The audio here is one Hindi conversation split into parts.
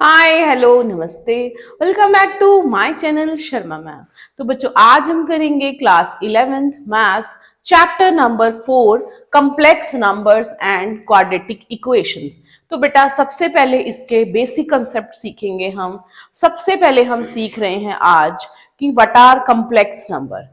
हाय हेलो नमस्ते। Welcome back to my channel Sharma ma'am. तो बच्चों आज हम करेंगे class 11th maths chapter number 4 complex numbers and quadratic equations. तो बेटा सबसे पहले इसके बेसिक कंसेप्ट सीखेंगे हम। सबसे पहले हम सीख रहे हैं आज कि व्हाट आर कॉम्प्लेक्स नंबर।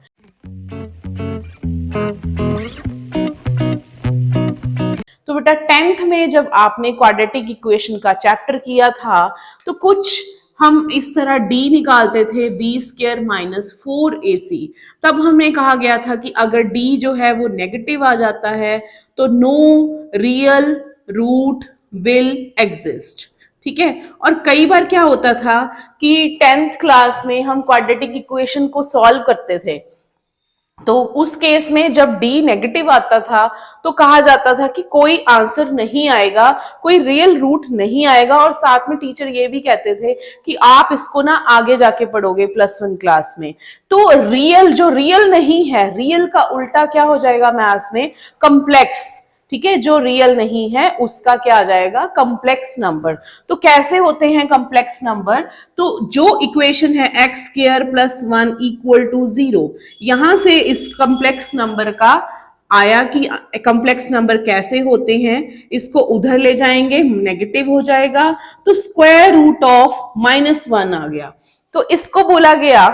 तो बेटा 10th में जब आपने क्वाड्रेटिक इक्वेशन का चैप्टर किया था तो कुछ हम इस तरह d निकालते थे b² माइनस 4ac। तब हमने कहा गया था कि अगर d जो है वो नेगेटिव आ जाता है तो no real root will exist. ठीक है। और कई बार क्या होता था कि 10th क्लास में हम क्वाड्रेटिक इक्वेशन को सॉल्व करते थे तो उस केस में जब d नेगेटिव आता था तो कहा जाता था कि कोई आंसर नहीं आएगा, कोई रियल रूट नहीं आएगा। और साथ में टीचर ये भी कहते थे कि आप इसको ना आगे जाके पढ़ोगे +1 क्लास में। तो रियल जो रियल नहीं है, रियल का उल्टा क्या हो जाएगा मैथ्स में? कॉम्प्लेक्स। ठीक है, जो रियल नहीं है उसका क्या आ जाएगा? Complex number. तो कैसे होते हैं कॉम्प्लेक्स नंबर? तो जो इक्वेशन है x² + 1 = 0, यहां से इस कॉम्प्लेक्स नंबर का आया कि कॉम्प्लेक्स नंबर कैसे होते हैं। इसको उधर ले जाएंगे, नेगेटिव हो जाएगा तो √(-1) आ गया। तो इसको बोला गया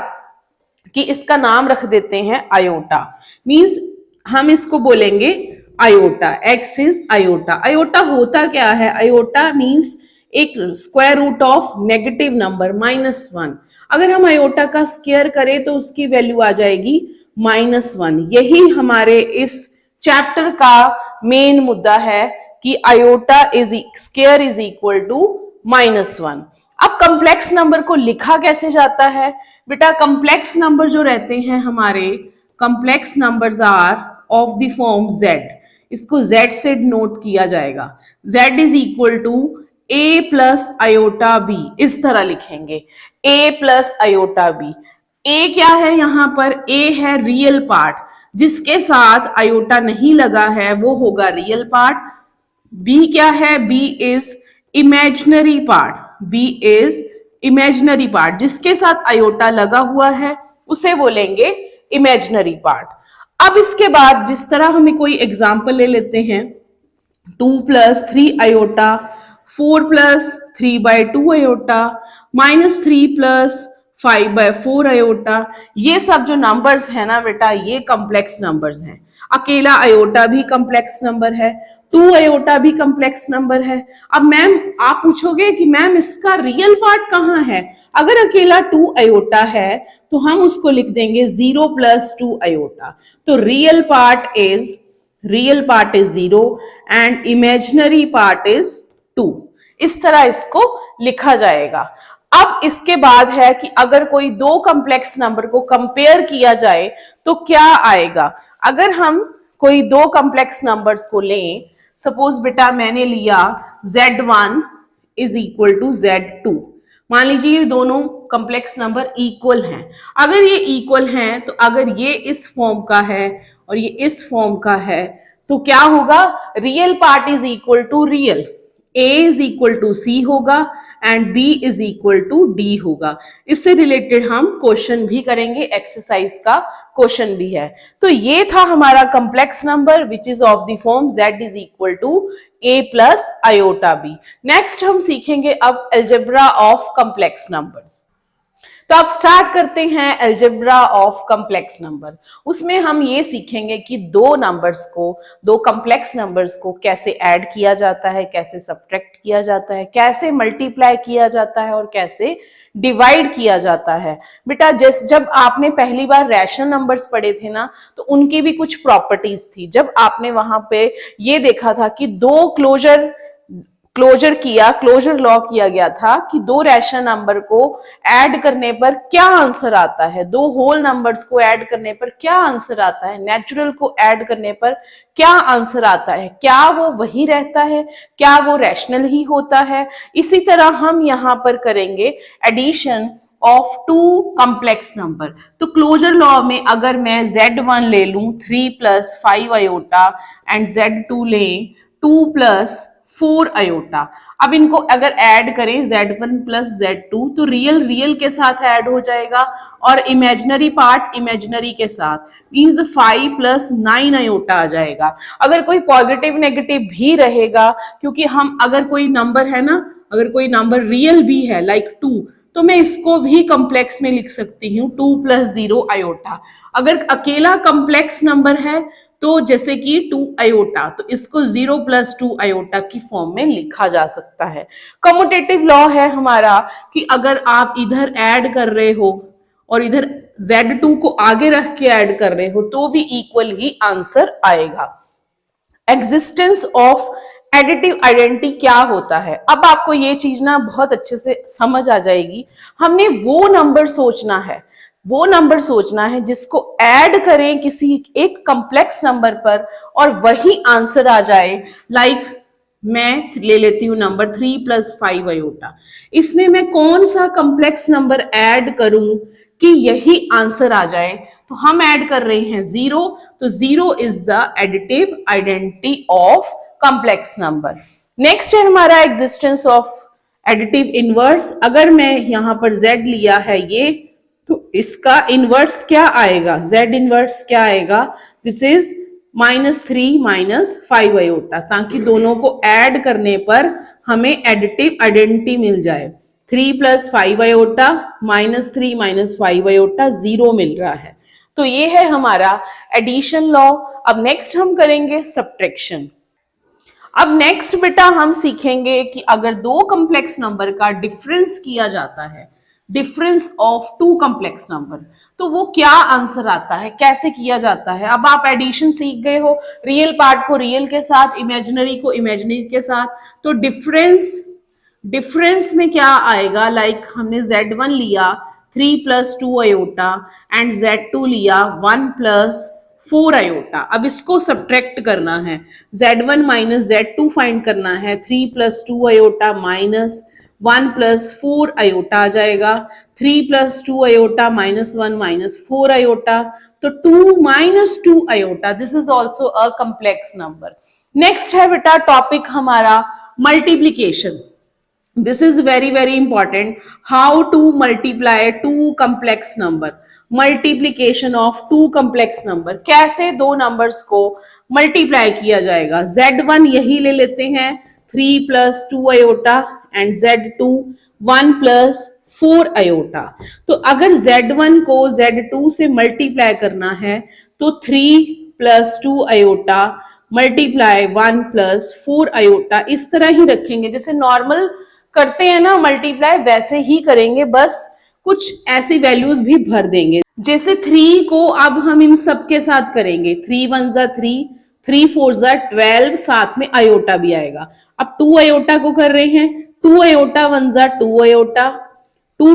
कि इसका नाम रख देते हैं आयोटा। मींस हम इसको बोलेंगे आयोटा, x इज आयोटा। आयोटा होता क्या है? आयोटा मींस एक square root of negative number -1। अगर हम आयोटा का स्क्वायर करें तो उसकी वैल्यू आ जाएगी -1। यही हमारे इस चैप्टर का मेन मुद्दा है कि iota square is equal to -1। अब कॉम्प्लेक्स नंबर को लिखा कैसे जाता है? बेटा कॉम्प्लेक्स नंबर जो रहते हैं हमारे, complex numbers are of the form z। इसको z से नोट किया जाएगा। z is equal to a plus iota b। इस तरह लिखेंगे a plus iota b। a क्या है यहाँ पर? a है रियल पार्ट, जिसके साथ आयोटा नहीं लगा है वो होगा रियल पार्ट। b क्या है? b is imaginary part. b is imaginary part, जिसके साथ आयोटा लगा हुआ है उसे बोलेंगे इमेजिनरी पार्ट। अब इसके बाद जिस तरह हमें कोई एग्जाम्पल ले लेते हैं, 2 + 3 आयोटा, 4 + 3/2 आयोटा, -3 + 5/4 आयोटा। ये सब जो नंबर्स है ना बेटा, ये कॉम्प्लेक्स नंबर्स हैं। अकेला आयोटा भी कॉम्प्लेक्स नंबर है, 2 आयोटा भी कॉम्प्लेक्स नंबर है। अब मैम आप पूछोगे कि मैम इसका रियल पार्ट कहाँ है? अगर अकेला 2 आयोटा है तो हम उसको लिख देंगे 0 + 2 आयोटा। तो real part is 0 and imaginary part is 2। इस तरह इसको लिखा जाएगा। अब इसके बाद है कि अगर कोई दो कॉम्प्लेक्स नंबर को कंपेयर किया जाए तो क्या आएगा? अगर हम कोई दो कॉम्प्लेक्स नंबर्स को लें, सपोज बेटा मैंने लिया z1 is equal to z2। मान लीजिए ये दोनों कॉम्प्लेक्स नंबर इक्वल हैं। अगर ये इक्वल हैं तो अगर ये इस फॉर्म का है और ये इस फॉर्म का है तो क्या होगा? Real part is equal to real, a is equal to c होगा and b is equal to d होगा। इससे रिलेटेड हम क्वेश्चन भी करेंगे, एक्सरसाइज का क्वेश्चन भी है। तो ये था हमारा complex number which is of the form z is equal to a plus iota b। Next हम सीखेंगे अब अलजेब्रा ऑफ कॉम्प्लेक्स नंबर्स। तो अब स्टार्ट करते हैं अलजेब्रा ऑफ कॉम्प्लेक्स नंबर। उसमें हम ये सीखेंगे कि दो कॉम्प्लेक्स नंबर्स को कैसे ऐड किया जाता है, कैसे सब्ट्रैक्ट किया जाता है, कैसे मल्टीप्लाई किया जाता है और कैसे डिवाइड किया जाता है। बेटा जब आपने पहली बार रैशनल नंबर्स पढ़े थे ना तो उनकी भी कुछ प्रॉपर्टीज थी। जब आपने वहां पे ये देखा था कि दो क्लोजर लॉ किया गया था कि दो रैशनल नंबर को ऐड करने पर क्या आंसर आता है, दो होल नंबर्स को ऐड करने पर क्या आंसर आता है, नेचुरल को ऐड करने पर क्या आंसर आता है, क्या वो वही रहता है, क्या वो रैशनल ही होता है। इसी तरह हम यहाँ पर करेंगे addition of two complex number. तो क्लोजर लॉ में अगर मैं z1 ले लूं 3 + 5 आयोटा एंड z2 ले 2 + 4 आयोटा। अब इनको अगर ऐड करें Z1 प्लस Z2 तो रियल रियल के साथ ऐड हो जाएगा और इमेजिनरी पार्ट इमेजिनरी के साथ, मीन्स 5 प्लस 9 आयोटा आ जाएगा। अगर कोई पॉजिटिव नेगेटिव भी रहेगा, क्योंकि हम अगर कोई नंबर है ना, अगर कोई नंबर रियल भी है लाइक 2, तो मैं इसको भी कॉम्प्लेक्स में लिख सकती हूँ 2 प्लस 0 आयोटा। अगर अकेला कॉम्प्लेक्स नंबर है तो जैसे कि 2 आयोटा, तो इसको 0 प्लस 2 आयोटा की फॉर्म में लिखा जा सकता है। कम्यूटेटिव लॉ है हमारा कि अगर आप इधर ऐड कर रहे हो और इधर Z2 को आगे रख के ऐड कर रहे हो तो भी इक्वल ही आंसर आएगा। एग्जिस्टेंस ऑफ एडिटिव आइडेंटिटी क्या होता है, अब आपको ये चीज ना बहुत अच्छे से समझ आ जाएगी। हमने वो नंबर सोचना है जिसको ऐड करें किसी एक कॉम्प्लेक्स नंबर पर और वही आंसर आ जाए। लाइक मैं ले लेती हूँ नंबर 3 प्लस 5 आयोटा, इसमें मैं कौन सा कॉम्प्लेक्स नंबर ऐड करूं कि यही आंसर आ जाए, तो हम ऐड कर रहे हैं 0, तो 0 is the additive identity of complex number. Next है हमारा एग्जिस्टेंस ऑफ एडिटिव इनवर्स। अगर मैं यहां पर Z लिया है ये, तो इसका इनवर्स क्या आएगा, Z इनवर्स क्या आएगा, दिस इज -3 -5 आयोटा, ताकि दोनों को ऐड करने पर हमें एडिटिव आइडेंटिटी मिल जाए। 3 प्लस 5 आयोटा -3 -5 आयोटा 0 मिल रहा है। तो ये है हमारा एडिशन लॉ। अब नेक्स्ट हम करेंगे सब्ट्रैक्शन। अब नेक्स्ट बेटा हम सीखेंगे कि अगर दो कॉम्प्लेक्स नंबर का डिफरेंस किया जाता है, difference of two complex number, तो वो क्या आंसर आता है, कैसे किया जाता है। अब आप एडिशन सीख गए हो, रियल पार्ट को रियल के साथ, इमेजिनरी को इमेजिनरी के साथ, तो डिफरेंस में क्या आएगा, लाइक हमने Z1 लिया 3 प्लस 2 आयोटा एंड Z2 लिया 1 प्लस 4 आयोटा। अब इसको सब्ट्रैक्ट करना है, Z1 माइनस Z2 फाइंड करना है, 3 plus 2 iota minus 1 plus 4 iota आ जाएगा, 3 प्लस 2 आयोटा -1 माइनस 4 आयोटा, तो 2 minus 2 iota, this is also a complex number. Next है बेटा टॉपिक हमारा multiplication. This is very very important. How to multiply two complex number. Multiplication of two complex number, कैसे दो नंबर्स को मल्टीप्लाई किया जाएगा। Z1 यही ले लेते हैं 3 plus 2 iota and Z2 1 plus 4 iota. तो अगर Z1 को Z2 से मल्टीप्लाई करना है तो 3 plus 2 iota multiply 1 plus 4 iota, इस तरह ही रखेंगे जैसे नॉर्मल करते हैं ना मल्टीप्लाई, वैसे ही करेंगे, बस कुछ ऐसी वैल्यूज भी भर देंगे। जैसे 3 को अब हम इन सब के साथ करेंगे, 3 1 जा 3, 3 4 जा 12, साथ में आयोटा भी आएगा। अब 2 आयोटा को कर रहे हैं, 2 आयोटा 1 जा 2 आयोटा, 2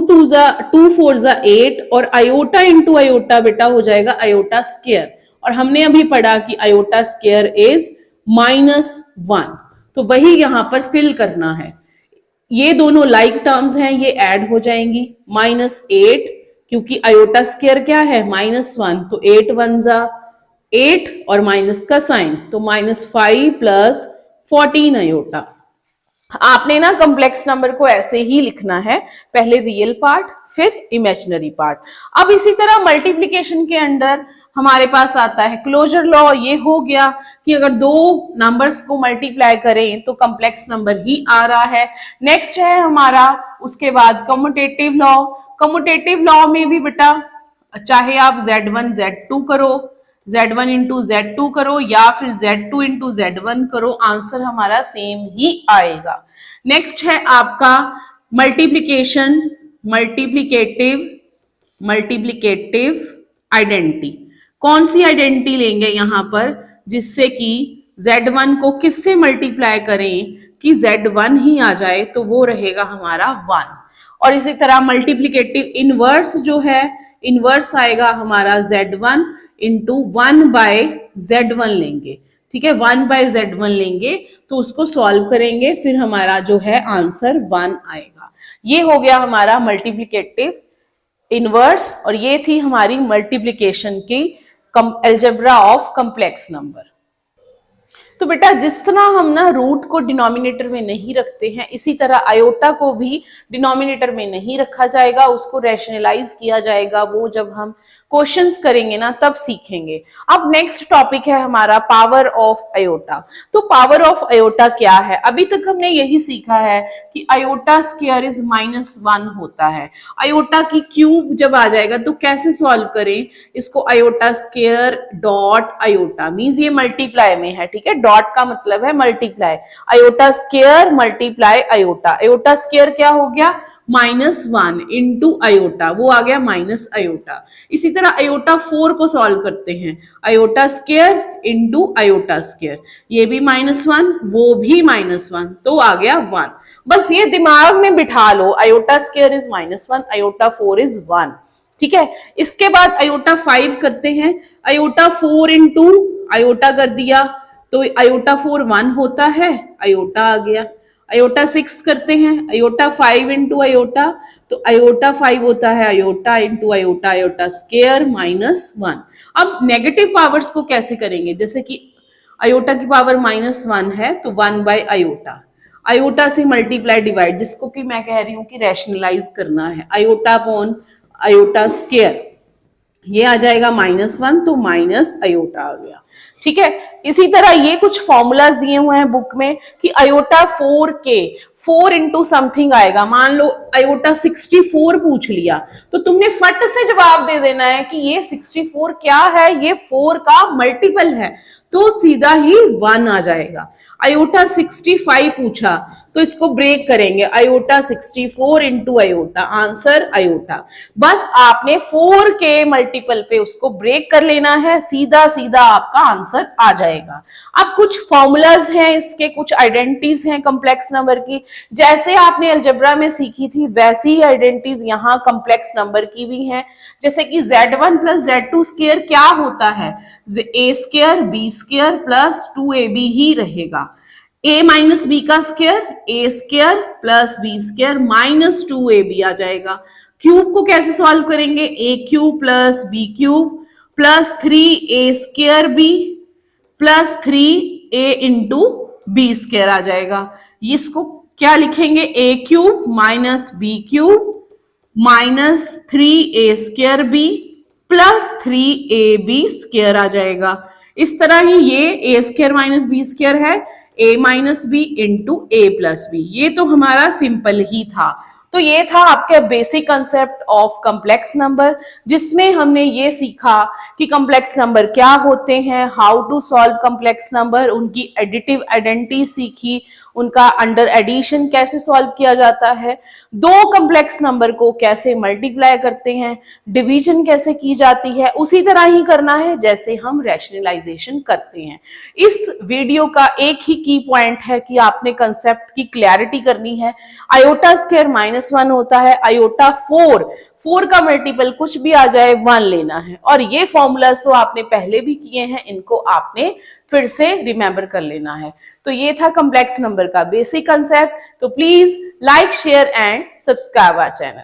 4 जा 8, और आयोटा इंटू आयोटा बेटा हो जाएगा आयोटा स्क्वायर, और हमने अभी पढ़ा कि आयोटा स्क्वायर इज -1, तो वही यहां पर फिल करना है। ये दोनों लाइक टर्म्स हैं, ये ऐड हो जाएंगी, -8 क्योंकि आयोटा स्क्वायर क्या है -1, तो 8 1 जा 8 और माइनस का साइन, तो -5 प्लस 14 आयोटा। आपने ना कॉम्प्लेक्स नंबर को ऐसे ही लिखना है, पहले रियल पार्ट फिर इमेजिनरी पार्ट। अब इसी तरह मल्टीप्लिकेशन के अंदर हमारे पास आता है क्लोजर लॉ। ये हो गया कि अगर दो नंबर्स को मल्टीप्लाई करें तो कॉम्प्लेक्स नंबर ही आ रहा है। नेक्स्ट है हमारा उसके बाद कम्यूटेटिव लॉ। कम्यूटेटिव लॉ में भी बेटा चाहे आप Z1 Z2 करो, Z1 इंटू Z2 करो या फिर Z2 इंटू Z1 करो, आंसर हमारा सेम ही आएगा। नेक्स्ट है आपका मल्टीप्लिकेशन, मल्टीप्लिकेटिव आइडेंटिटी। कौन सी आइडेंटिटी लेंगे यहां पर, जिससे कि Z1 को किससे मल्टीप्लाई करें कि Z1 ही आ जाए, तो वो रहेगा हमारा 1। और इसी तरह मल्टीप्लिकेटिव इनवर्स जो है, इनवर्स आएगा हमारा Z1 इंटू 1 बाय Z1 लेंगे, ठीक है, 1 बाय Z1 लेंगे तो उसको सॉल्व करेंगे, फिर हमारा जो है आंसर 1 आएगा। ये हो गया हमारा मल्टीप्लिकेटिव इनवर्स, और ये थी हमारी मल्टीप्लिकेशन की अलजेब्रा ऑफ कॉम्प्लेक्स नंबर। तो बेटा जिस तरह हम ना रूट को डिनोमिनेटर में नहीं रखते हैं, इसी तरह आयोटा को भी डिनोमिनेटर में नहीं रखा जाएगा, उसको रैशनलाइज किया जाएगा। वो जब हम क्वेश्चंस करेंगे ना तब सीखेंगे। अब नेक्स्ट टॉपिक है हमारा पावर ऑफ आयोटा। तो पावर ऑफ आयोटा क्या है? अभी तक हमने यही सीखा है कि आयोटा स्क्वायर इज -1 होता है। आयोटा की क्यूब जब आ जाएगा तो कैसे सॉल्व करें इसको? Iota square dot iota means ये मल्टीप्लाई में है, ठीक है, डॉट का मतलब है multiply. Iota square multiply iota, iota square क्या हो गया? -1 इंटू आयोटा, वो आ गया माइनस आयोटा। इसी तरह आयोटा 4 को सॉल्व करते हैं, iota square into iota square, ये भी -1 वो भी -1 तो आ गया 1। बस ये दिमाग में बिठा लो, iota square is -1, iota 4 is 1, ठीक है। इसके बाद आयोटा 5 करते हैं, आयोटा 4 इंटू आयोटा कर दिया तो आयोटा 4 1 होता है, आयोटा आ गया। आयोटा 6 करते हैं, आयोटा 5 इंटू आयोटा तो आयोटा 5 होता है, iota into iota, iota square -1। अब नेगेटिव पावर्स को कैसे करेंगे? जैसे कि आयोटा की पावर -1 है तो 1 बाय आयोटा, आयोटा से मल्टीप्लाई डिवाइड, जिसको कि मैं कह रही हूं कि रैशनलाइज करना है, आयोटा अपॉन आयोटा स्क्वायर, ये आ जाएगा -1 तो माइनस आयोटा आ गया, ठीक है। इसी तरह ये कुछ फॉर्मूलाज दिए हुए हैं बुक में कि आयोटा 4k 4 इंटू समथिंग आएगा। मान लो आयोटा 64 पूछ लिया तो तुमने फट से जवाब दे देना है कि ये 64 क्या है, ये 4 का मल्टीपल है, तो सीधा ही 1 आ जाएगा। आयोटा 65 पूछा तो इसको ब्रेक करेंगे, iota 64 into iota, answer iota. बस आपने 4 के मल्टीपल पे उसको ब्रेक कर लेना है, सीधा सीधा आपका आंसर आ जाएगा। अब कुछ फॉर्मूलाज हैं इसके, कुछ आइडेंटिटीज हैं कॉम्प्लेक्स नंबर की, जैसे आपने अलजेब्रा में सीखी थी वैसी ही आइडेंटिटीज यहाँ कॉम्प्लेक्स नंबर की भी हैं। जैसे कि Z1 प्लस Z2 स्क्वायर क्या होता है? a square b square plus 2ab ही रहेगा। a माइनस बी का square a square plus b square minus 2ab आ जाएगा। क्यूब को कैसे सॉल्व करेंगे? a cube plus b cube plus 3a square b plus 3a into b square आ जाएगा। इसको क्या लिखेंगे? a cube minus b cube minus 3a square b plus 3ab square आ जाएगा। इस तरह ही ये a square minus b square है, a minus b into a plus b, ये तो हमारा सिंपल ही था। तो ये था आपके basic concept of complex number, जिसमें हमने ये सीखा कि कॉम्प्लेक्स नंबर क्या होते हैं, how to solve complex number, उनकी एडिटिव आइडेंटिटी सीखी, उनका अंडर एडिशन कैसे सॉल्व किया जाता है, दो कॉम्प्लेक्स नंबर को कैसे मल्टीप्लाई करते हैं, डिवीजन कैसे की जाती है, उसी तरह ही करना है जैसे हम रैशनलाइजेशन करते हैं। इस वीडियो का एक ही की पॉइंट है कि आपने कंसेप्ट की क्लैरिटी करनी है। आयोटा स्क्वायर -1 होता है, आयोटा 4 का मल्टीपल कुछ भी आ जाए 1 लेना है, और ये फॉर्मूलाज तो आपने पहले भी किए हैं, इनको आपने फिर से रिमेंबर कर लेना है। तो ये था कॉम्प्लेक्स नंबर का बेसिक कंसेप्ट। तो please like share and subscribe our channel.